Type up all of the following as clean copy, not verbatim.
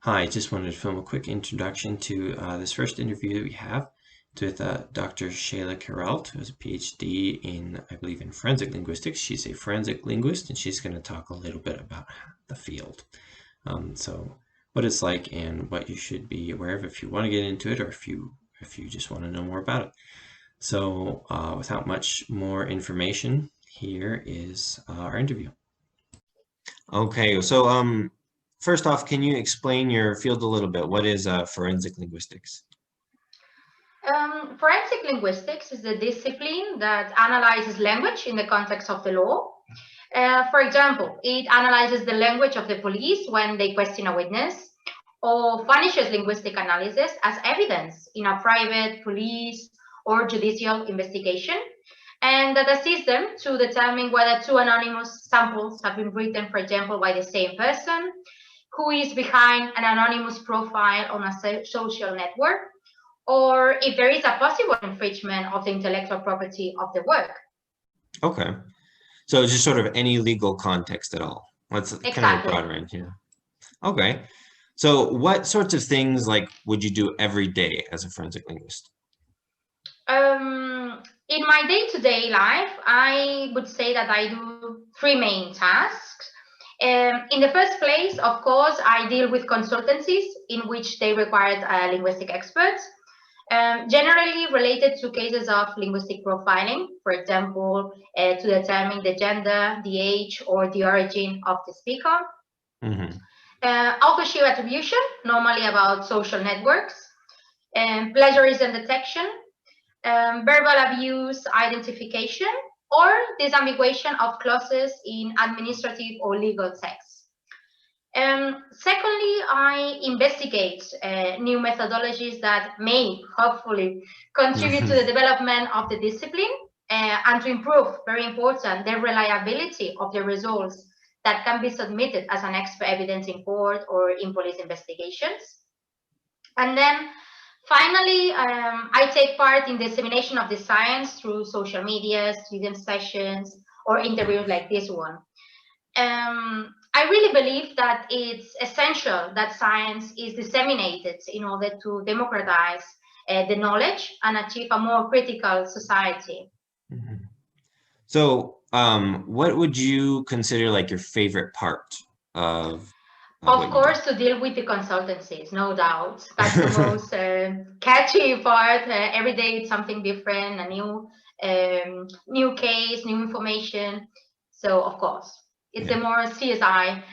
Hi, I just wanted to film a quick introduction to this first interview that we have. It's with Dr. Sheila Queralt, who has a PhD in, I believe, in forensic linguistics. She's a forensic linguist, and she's going to talk a little bit about the field. So what it's like and what you should be aware of if you want to get into it, or if you just want to know more about it. So without much more information, here is our interview. Okay, so first off, can you explain your field a little bit? What is forensic linguistics? Forensic linguistics is the discipline that analyzes language in the context of the law. For example, it analyzes the language of the police when they question a witness, or furnishes linguistic analysis as evidence in a private, police, or judicial investigation, and that assists them to determine whether two anonymous samples have been written, for example, by the same person, who is behind an anonymous profile on a social network, or if there is a possible infringement of the intellectual property of the work. Okay. So just sort of any legal context at all. That's kind of a Exactly. broad range, yeah. Okay. So what sorts of things would you do every day as a forensic linguist? In my day-to-day life, I would say that I do three main tasks. In the first place, of course, I deal with consultancies in which they require linguistic experts, generally related to cases of linguistic profiling, for example, to determine the gender, the age, or the origin of the speaker. Mm-hmm. Authorship attribution, normally about social networks, plagiarism detection, verbal abuse identification, or disambiguation of clauses in administrative or legal texts. Secondly, I investigate new methodologies that may hopefully contribute to the development of the discipline and to improve, very important, the reliability of the results that can be submitted as an expert evidence in court or in police investigations. And then finally, I take part in the dissemination of the science through social media, student sessions, or interviews like this one. I really believe that it's essential that science is disseminated in order to democratize the knowledge and achieve a more critical society. Mm-hmm. So what would you consider like your favorite part of Of what you do? course, to deal with the consultancies, no doubt. That's the most catchy part. Every day it's something different, a new case, new information. So, of course, it's a Yeah. more CSI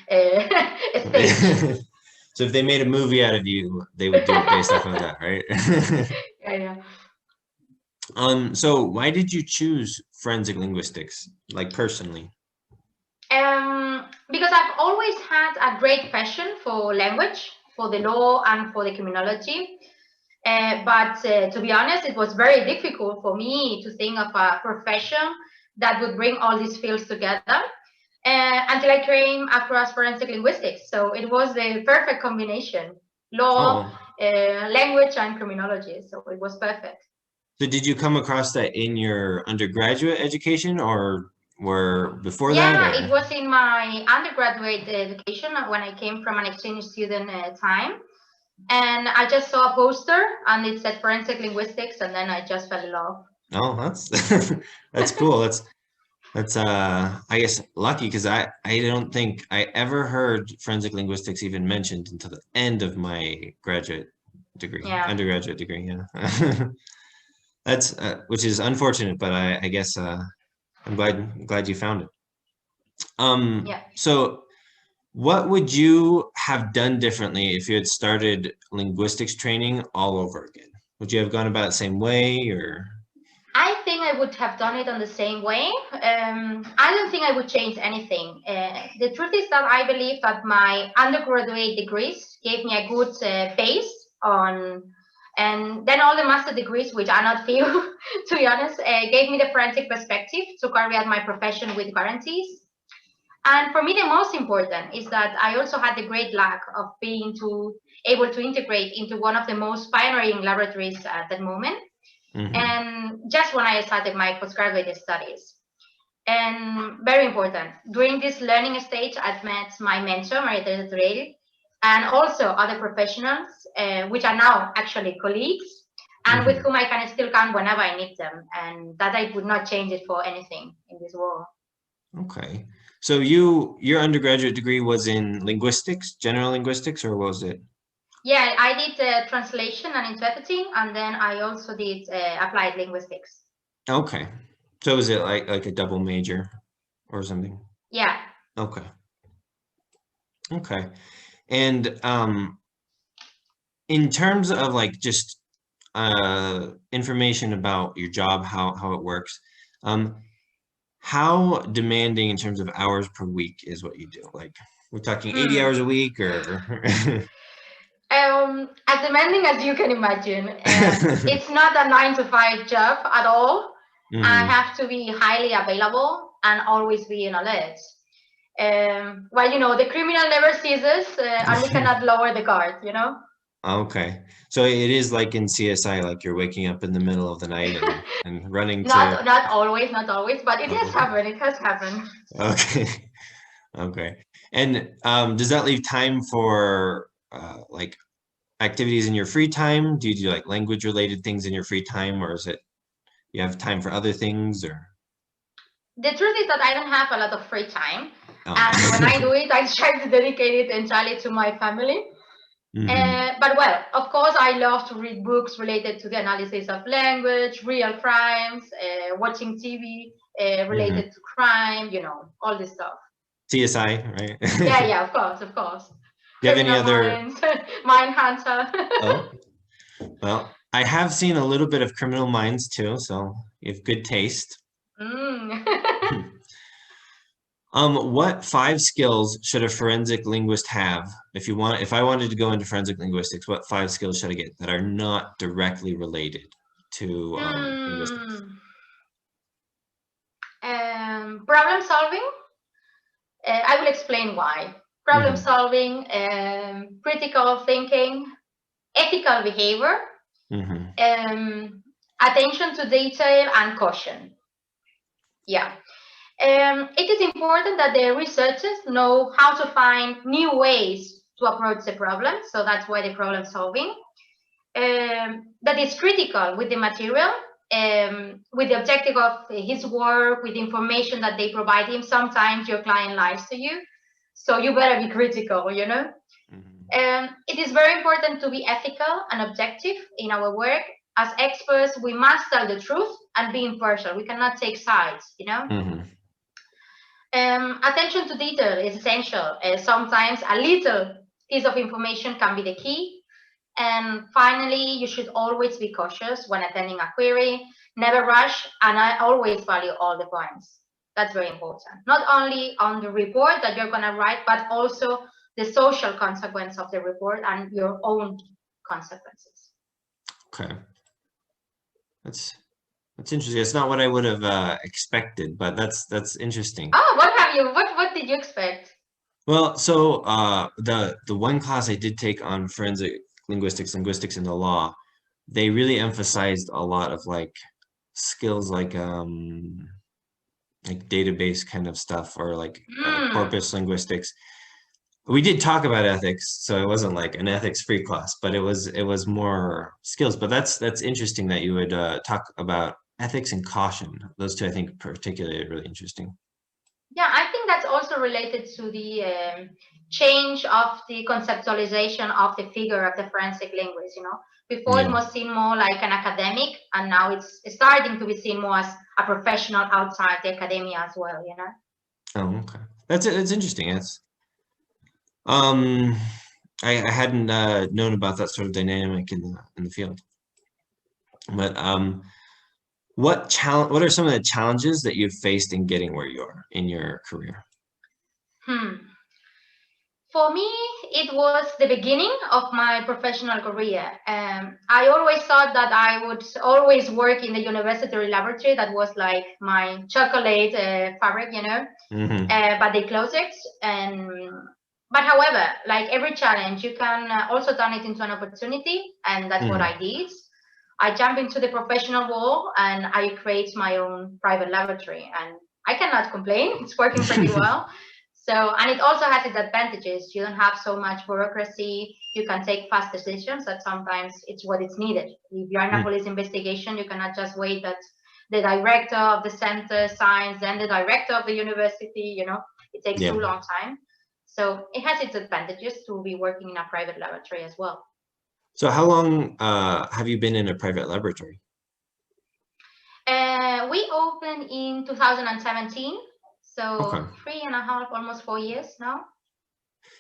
stage. So if they made a movie out of you, they would do it based off of that, right? Yeah, yeah. So why did you choose forensic linguistics, like personally? Because I've always had a great passion for language, for the law, and for the criminology. But to be honest, it was very difficult for me to think of a profession that would bring all these fields together until I came across forensic linguistics. So it was the perfect combination: law, Oh, language, and criminology. So it was perfect. so did you come across that in your undergraduate education or were before that Yeah, it or? was in my undergraduate education when I came from an exchange student time. And I just saw a poster and it said forensic linguistics, and then I just fell in love. Oh, that's that's cool. That's I guess lucky because I don't think I ever heard forensic linguistics even mentioned until the end of my graduate degree, Yeah. undergraduate degree, yeah. That's which is unfortunate, but I guess I'm glad you found it. Yeah. So what would you have done differently if you had started linguistics training all over again? Would you have gone about it the same way or? I think I would have done it on the same way. I don't think I would change anything. The truth is that I believe that my undergraduate degrees gave me a good base on, and then all the master degrees, which are not few, to be honest, gave me the forensic perspective to carry out my profession with guarantees. And for me, the most important is that I also had the great luck of being able to integrate into one of the most pioneering laboratories at that moment. Mhm. And just when I started my postgraduate studies. And very important, during this learning stage, I've met my mentor, Maria Teresa Turell, and also other professionals, which are now actually colleagues, and with whom I can still come whenever I need them, and that I would not change it for anything in this world. Okay. So your undergraduate degree was in linguistics, general linguistics, or was it? Yeah, I did translation and interpreting, and then I also did applied linguistics. Okay. So was it like a double major or something? Yeah. Okay. Okay. And in terms of like just information about your job, how it works, how demanding in terms of hours per week is what you do? Like we're talking 80 hours a week or As demanding as you can imagine. It's not a 9 to 5 job at all. I have to be highly available and always be in alert. Well, you know, the criminal never ceases, and we cannot lower the guard, you know? Okay. So it is like in CSI, like you're waking up in the middle of the night and running to... Not always, but it has happened. It has happened. Okay. Okay. And does that leave time for like activities in your free time? Do you do like language related things in your free time, or is it you have time for other things, or? The truth is that I don't have a lot of free time. And when I do it, I try to dedicate it entirely to my family. But well, of course, I love to read books related to the analysis of language, real crimes, watching TV related to crime, you know, all this stuff. CSI, right? Yeah, of course. Do you have any other? Mindhunter. Oh, well, I have seen a little bit of Criminal Minds too, so you have good taste. What 5 skills should a forensic linguist have? If I wanted to go into forensic linguistics, what 5 skills should I get that are not directly related to linguistics? Problem solving. I will explain why. Problem solving, critical thinking, ethical behavior, attention to detail, and caution. Yeah. It is important that the researchers know how to find new ways to approach the problem. So that's why the problem solving. That is critical with the material, with the objective of his work, with the information that they provide him. Sometimes your client lies to you, so you better be critical, you know. It is very important to be ethical and objective in our work. As experts, we must tell the truth and be impartial. We cannot take sides, you know. Attention to detail is essential. Sometimes a little piece of information can be the key. And finally, you should always be cautious when attending a query, never rush, and I always value all the points. That's very important. Not only on the report that you're going to write, but also the social consequence of the report and your own consequences. Okay. That's interesting. It's not what I would have expected, but that's interesting. Oh, what did you expect? Well, so the one class I did take on forensic linguistics in the law, they really emphasized a lot of like skills like database kind of stuff, or like corpus linguistics. We did talk about ethics, so it wasn't like an ethics-free class, but it was more skills. But that's interesting that you would talk about ethics and caution. Those two, I think, particularly really interesting. Yeah, I think that's also related to the change of the conceptualization of the figure of the forensic linguist. You know, before it was seen more like an academic, and now it's starting to be seen more as a professional outside the academia as well. You know. Oh, okay. That's interesting. It's I hadn't known about that sort of dynamic in the field. But what are some of the challenges that you've faced in getting where you are in your career? For me, it was the beginning of my professional career. I always thought that I would always work in the university laboratory. That was like my chocolate fabric, you know. But they closed it. But however, like every challenge, you can also turn it into an opportunity, and that's what I did. I jumped into the professional world and I create my own private laboratory, and I cannot complain. It's working pretty well. So, and it also has its advantages. You don't have so much bureaucracy. You can take fast decisions that sometimes it's what is needed. If you're in a police investigation, you cannot just wait that the director of the center signs, then the director of the university, you know, it takes too long time. So it has its advantages to be working in a private laboratory as well. So how long have you been in a private laboratory? We opened in 2017, so Okay. 3.5, almost 4 years now.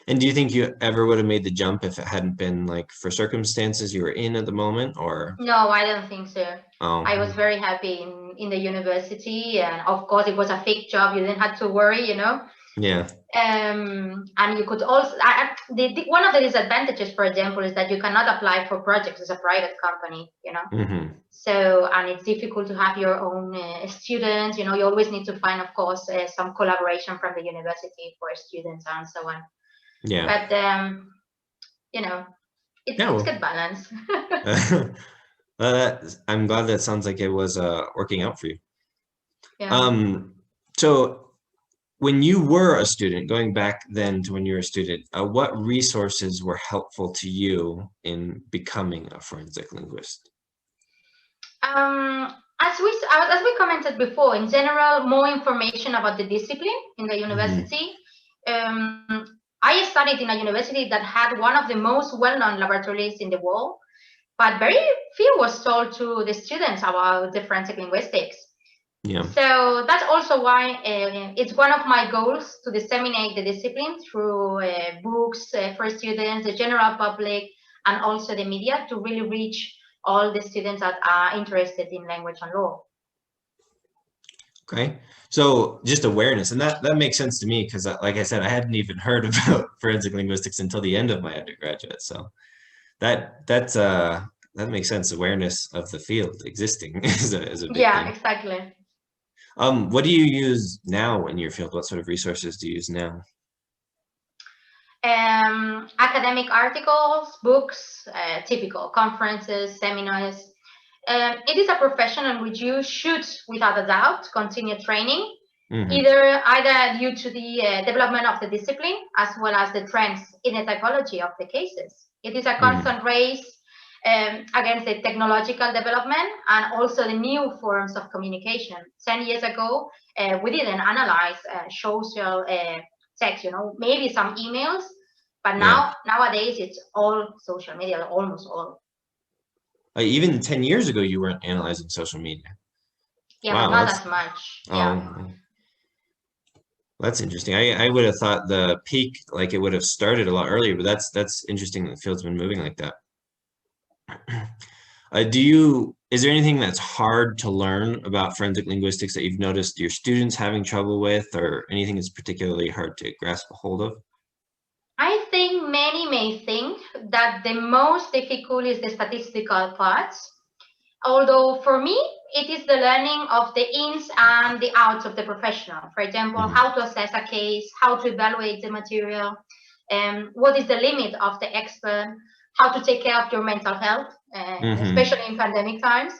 And do you think you ever would have made the jump if it hadn't been like for circumstances you were in at the moment, or? No, I don't think so. Oh. I was very happy in the university, and of course it was a fake job. You didn't have to worry, you know. Yeah. And you could also, one of the disadvantages, for example, is that you cannot apply for projects as a private company, you know. So, and it's difficult to have your own students, you know. You always need to find, of course, some collaboration from the university for students and so on. Yeah. But you know, it's good balance. I'm glad that sounds like it was working out for you. Yeah. So when you were a student, going back then to when you were a student, what resources were helpful to you in becoming a forensic linguist? As we commented before, in general, more information about the discipline in the university. I studied in a university that had one of the most well-known laboratories in the world, but very few was told to the students about the forensic linguistics. Yeah. So that's also why it's one of my goals to disseminate the discipline through books for students, the general public, and also the media to really reach all the students that are interested in language and law. Okay, so just awareness, and that makes sense to me because, like I said, I hadn't even heard about forensic linguistics until the end of my undergraduate. So that makes sense. Awareness of the field existing is a big thing. Exactly. What do you use now in your field? What sort of resources do you use now? Academic articles, books, typical conferences, seminars. It is a profession in which you should, without a doubt, continue training, either due to the development of the discipline as well as the trends in the typology of the cases. It is a constant race against the technological development and also the new forms of communication. 10 years ago, we didn't analyze social text, you know, maybe some emails, but nowadays it's all social media, almost all. Even 10 years ago, you weren't analyzing social media. Yeah, wow, but not as much. Yeah. That's interesting. I would have thought the peak, like it would have started a lot earlier, but that's interesting that the field's been moving like that. Is there anything that's hard to learn about forensic linguistics that you've noticed your students having trouble with, or anything that's particularly hard to grasp a hold of? I think many may think that the most difficult is the statistical parts. Although for me, it is the learning of the ins and the outs of the professional. For example, how to assess a case, how to evaluate the material, what is the limit of the expert, how to take care of your mental health, especially in pandemic times,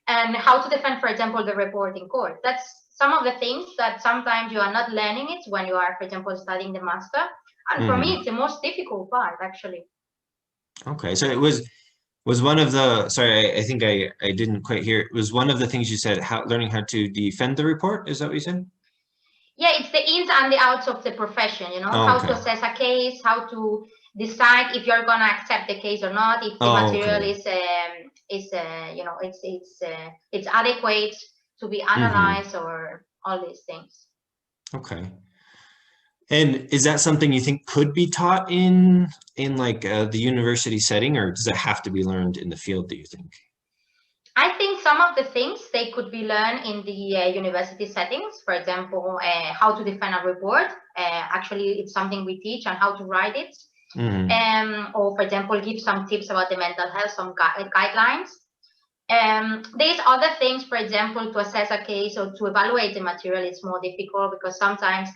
and how to defend, for example, the report in court. That's some of the things that sometimes you are not learning it when you are, for example, studying the master. And for me, it's the most difficult part, actually. Okay, so it was one of the, sorry, I think I didn't quite hear. It was one of the things you said, learning how to defend the report. Is that what you said? Yeah, it's the ins and the outs of the profession, you know, how to assess a case, how to decide if you're going to accept the case or not, if the material is you know, it's adequate to be analyzed or all these things. Okay. And is that something you think could be taught in like the university setting, or does it have to be learned in the field, do you think? I think some of the things they could be learned in the university settings. For example, how to defend a report. Actually, it's something we teach and how to write it. Or for example, give some tips about the mental health, some guidelines. There's other things, for example, to assess a case or to evaluate the material, it's more difficult because sometimes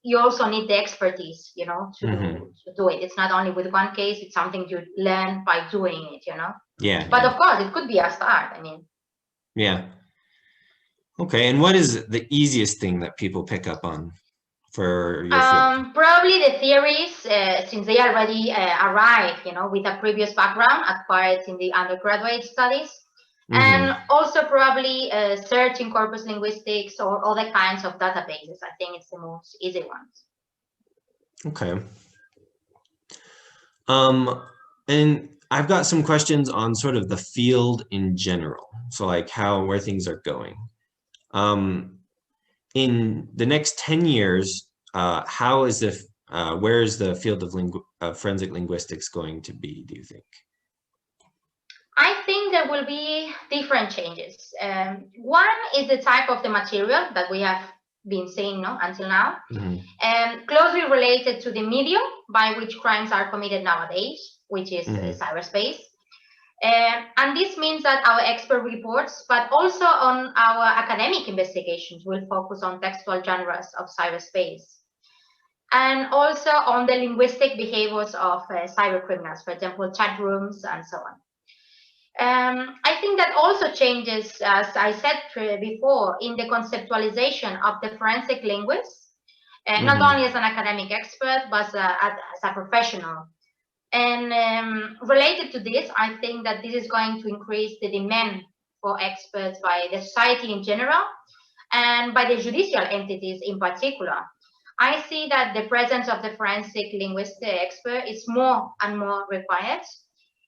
you also need the expertise, you know, to do it. It's not only with one case, it's something you learn by doing it, you know. Yeah. But of course, it could be a start, I mean. Yeah. Okay, and what is the easiest thing that people pick up on for your field? Probably the theories, since they already arrive, with a previous background acquired in the undergraduate studies, and also probably search in corpus linguistics or other kinds of databases. I think it's the most easy ones. Okay. And I've got some questions on sort of the field in general. So like where things are going. In the next 10 years, where is the field of forensic linguistics going to be, do you think? I think there will be different changes. One is the type of the material that we have been seeing until now, closely related to the medium by which crimes are committed nowadays, which is cyberspace. And this means that our expert reports, but also on our academic investigations, will focus on textual genres of cyberspace, and also on the linguistic behaviors of cyber criminals, for example, chat rooms and so on. I think that also changes, as I said before, in the conceptualization of the forensic linguist, not only as an academic expert, but as a professional. And related to this, I think that this is going to increase the demand for experts by the society in general and by the judicial entities in particular. I see that the presence of the forensic linguist expert is more and more required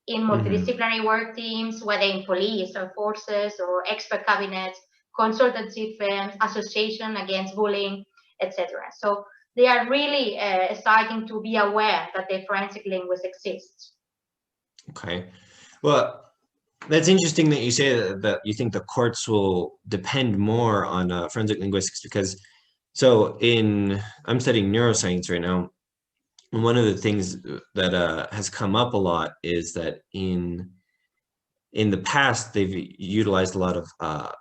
in multidisciplinary work teams, whether in police or forces or expert cabinets, consultancy firms, association against bullying, etc. So they are really starting to be aware that the forensic linguist exists. Okay. Well, that's interesting that you say that you think the courts will depend more on forensic linguistics, because I'm studying neuroscience right now. And one of the things that has come up a lot is that in the past, they've utilized a lot of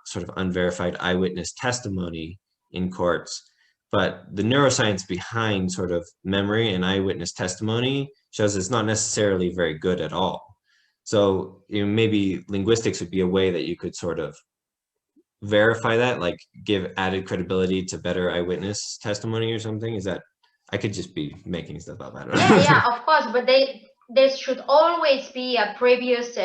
sort of unverified eyewitness testimony in courts. But the neuroscience behind sort of memory and eyewitness testimony shows it's not necessarily very good at all. So maybe linguistics would be a way that you could sort of verify that, like give added credibility to better eyewitness testimony or something. Is that, I could just be making stuff up. I don't know. Yeah, of course, but there should always be a previous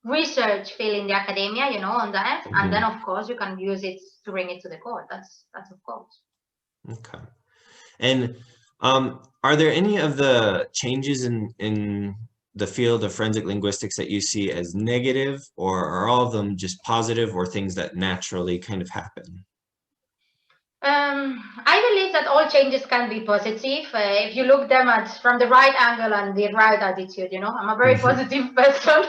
research field in the academia, on that, and then of course you can use it to bring it to the court. That's of course. Okay. And are there any of the changes in the field of forensic linguistics that you see as negative, or are all of them just positive, or things that naturally kind of happen? I believe that all changes can be positive if you look them at from the right angle and the right attitude. I'm a very positive person.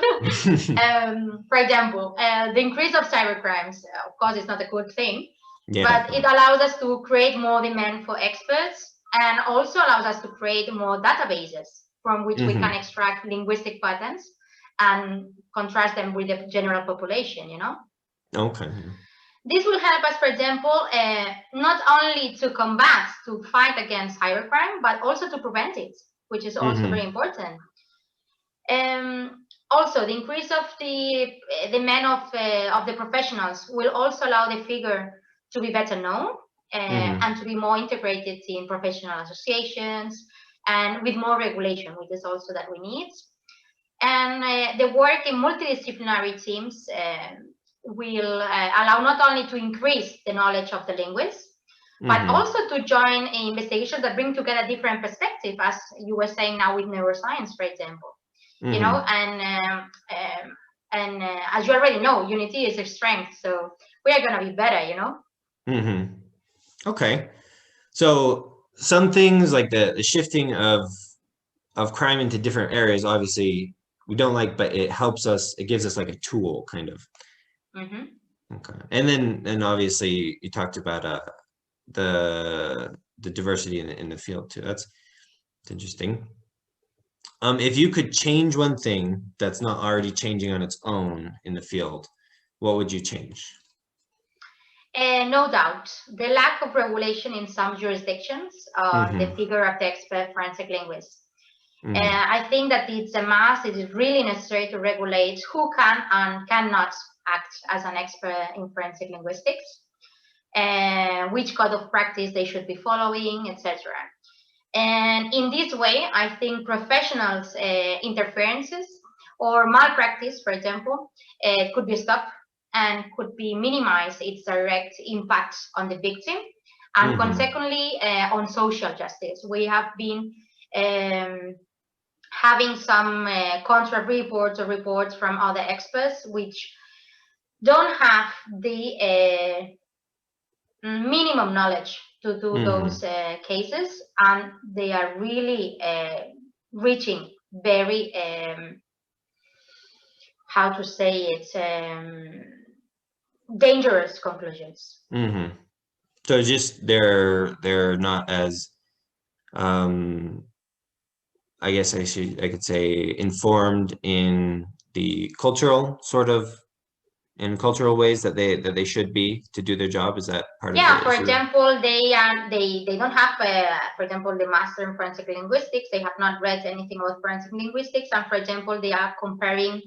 For example, the increase of cybercrimes, of course, is not a good thing, but it allows us to create more demand for experts, and also allows us to create more databases from which we can extract linguistic patterns and contrast them with the general population. Okay. This will help us, for example, not only to fight against cybercrime, but also to prevent it, which is also very important. Also, the increase of the demand of the professionals will also allow the figure to be better known and to be more integrated in professional associations and with more regulation, which is also that we need. And the work in multidisciplinary teams will allow not only to increase the knowledge of the linguists, but also to join investigations that bring together different perspectives, as you were saying now with neuroscience, for example. And as you already know, unity is a strength, so we are going to be better, Okay. So some things like the shifting of crime into different areas, obviously we don't like, but it helps us, it gives us like a tool kind of. Okay. And then obviously you talked about the diversity in the field too. That's interesting. If you could change one thing that's not already changing on its own in the field, what would you change? No doubt, the lack of regulation in some jurisdictions, the figure of the expert forensic linguist. I think that it's a must. It is really necessary to regulate who can and cannot act as an expert in forensic linguistics. which code of practice they should be following, etc. And in this way, I think professionals' interferences or malpractice, for example, could be stopped and could be minimized its direct impact on the victim, and consequently on social justice. We have been having some contra reports or reports from other experts which don't have the minimum knowledge to do those cases, and they are really reaching very how to say it, dangerous conclusions. So just they're not as I guess I could say informed in the cultural cultural ways that they should be to do their job. Is that part of the issue? For example, they don't have for example, the master in forensic linguistics. They have not read anything about forensic linguistics, and for example, they are comparing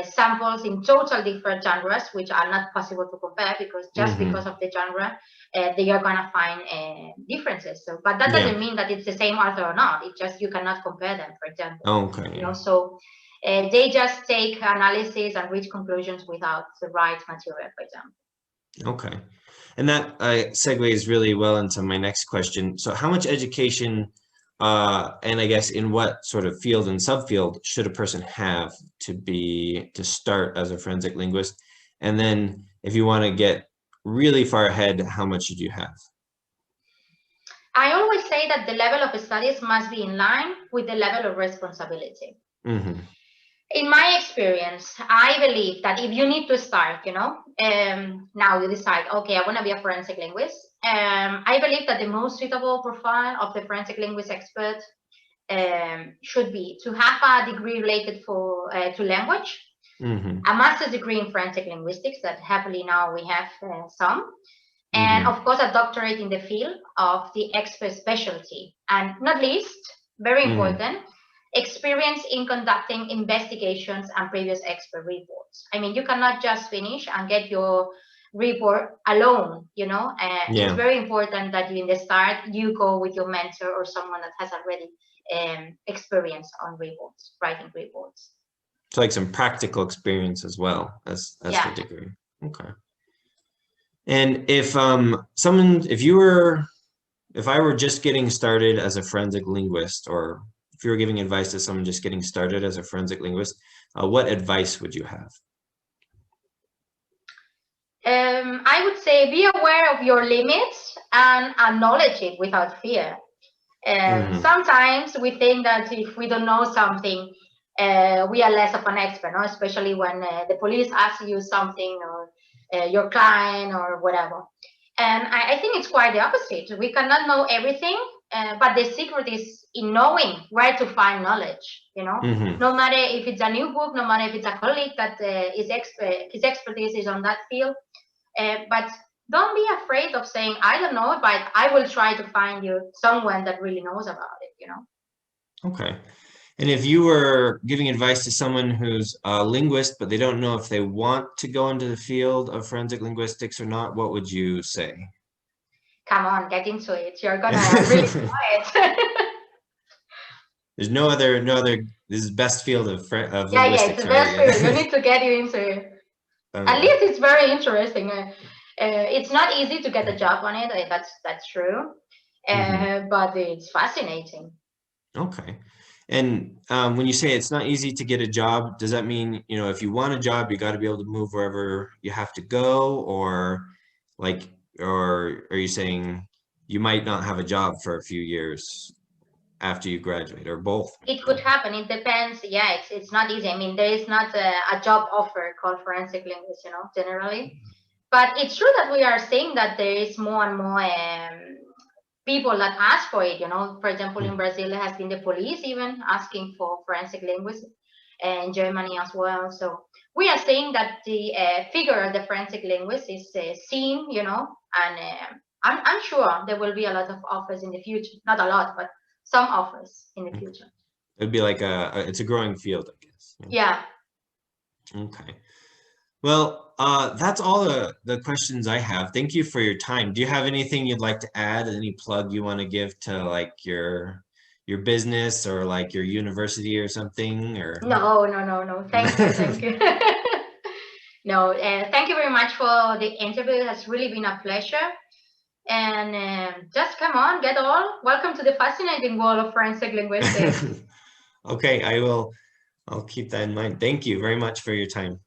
samples in total different genres, which are not possible to compare because just because of the genre, they are gonna find differences. So, but that doesn't mean that it's the same author or not. It's just you cannot compare them, for example. Okay. You know, so they just take analysis and reach conclusions without the right material, for example. Okay, and that segues really well into my next question. So, how much education, and I guess in what sort of field and subfield should a person have to start as a forensic linguist? And then, if you want to get really far ahead, how much should you have? I always say that the level of studies must be in line with the level of responsibility. In my experience, I believe that if you need to start, now you decide, okay, I want to be a forensic linguist. I believe that the most suitable profile of the forensic linguist expert should be to have a degree related to language, a master's degree in forensic linguistics that happily now we have some, and of course a doctorate in the field of the expert specialty, and not least, very important, experience in conducting investigations and previous expert reports. I mean, you cannot just finish and get your report alone, It's very important that you, in the start, you go with your mentor or someone that has already experience on reports, writing reports. So like some practical experience as well as the degree. Okay. And if if I were just getting started as a forensic linguist, or if you were giving advice to someone just getting started as a forensic linguist, what advice would you have? I would say be aware of your limits and acknowledge it without fear. Sometimes we think that if we don't know something, we are less of an expert, especially when the police ask you something, or your client or whatever. And I think it's quite the opposite. We cannot know everything, but the secret is in knowing where to find knowledge, No matter if it's a new book, no matter if it's a colleague that his expertise is on that field. But don't be afraid of saying, I don't know, but I will try to find you someone that really knows about it, Okay. And if you were giving advice to someone who's a linguist, but they don't know if they want to go into the field of forensic linguistics or not, what would you say? Come on, get into it. You're gonna really enjoy it. There's no other, this is best field of linguistics. Yeah, it's the best field. You need to get you into it. Okay. At least it's very interesting. It's not easy to get a job on it. That's true. But it's fascinating. Okay. And when you say it's not easy to get a job, does that mean, if you want a job, you got to be able to move wherever you have to go, or are you saying you might not have a job for a few years after you graduate, or both? It could happen. It depends. Yeah, it's not easy. I mean, there is not a job offer called forensic linguist, generally. But it's true that we are seeing that there is more and more people that ask for it, For example, in Brazil, there has been the police even asking for forensic linguists, in Germany as well. So we are seeing that the figure of the forensic linguist is seen, and I'm sure there will be a lot of offers in the future. Not a lot, but some offers in the future. It'd be like it's a growing field, I guess. Yeah. Okay. Well, that's all the questions I have. Thank you for your time. Do you have anything you'd like to add? Any plug you want to give to like your business or like your university or something or No, no, no, no. Thank you, thank you. No, thank you very much for the interview. It has really been a pleasure. And just come on, get all. Welcome to the fascinating world of forensic linguistics. Okay, I'll keep that in mind. Thank you very much for your time.